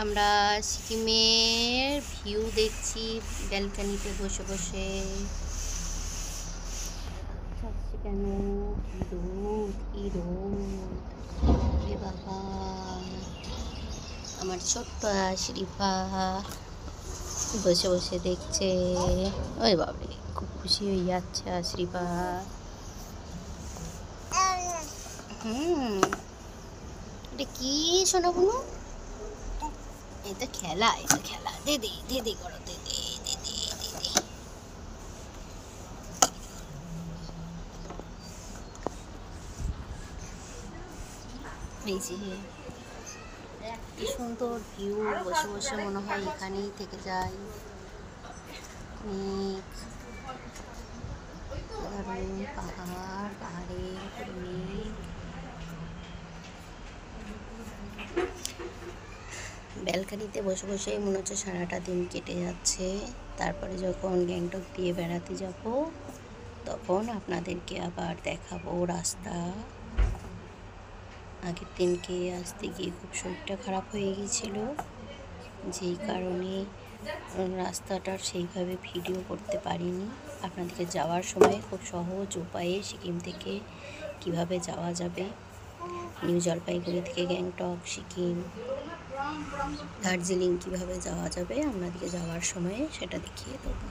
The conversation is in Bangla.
আমরা সিকিমের ভিউ দেখছি ব্যালকনিতে বসে বসে। কেন কি রোদ, কি রোদ! এ বাবা, আমার ছোট্ট আশরিফা বসে বসে দেখছে। ওই বাবারে, খুব খুশি হয়ে যাচ্ছে আশরিফা। এটা কি শোনা বুনু? এটা খেলা, এটা খেলা। দিদি দিদি করো, দিদি দিদি দিদি। এই যে কি সুন্দর ভিউ, বসে বসে মনে হয় এখানেই থেকে যাই। পাহাড়, পাহাড়ের উপরে মেঘ। ব্যালকনিতে বসে বসেই মনে হচ্ছে সারাটা দিন কেটে যাচ্ছে। তারপরে যখন গ্যাংটক দিয়ে বেড়াতে যাব তখন আপনাদেরকে আবার দেখাবো রাস্তা। আগের দিনকে আসতে গিয়ে খুব শরীরটা খারাপ হয়ে গিয়েছিল, যেই কারণে রাস্তাটার সেইভাবে ভিডিও করতে পারিনি। আপনাদেরকে যাওয়ার সময় খুব সহজ উপায়ে সিকিম থেকে কিভাবে যাওয়া যাবে, নিউ জলপাইগুড়ি থেকে গ্যাংটক, সিকিম, দার্জিলিং কিভাবে যাওয়া যাবে আপনাদেরকে যাওয়ার সময় সেটা দেখিয়ে দেবো।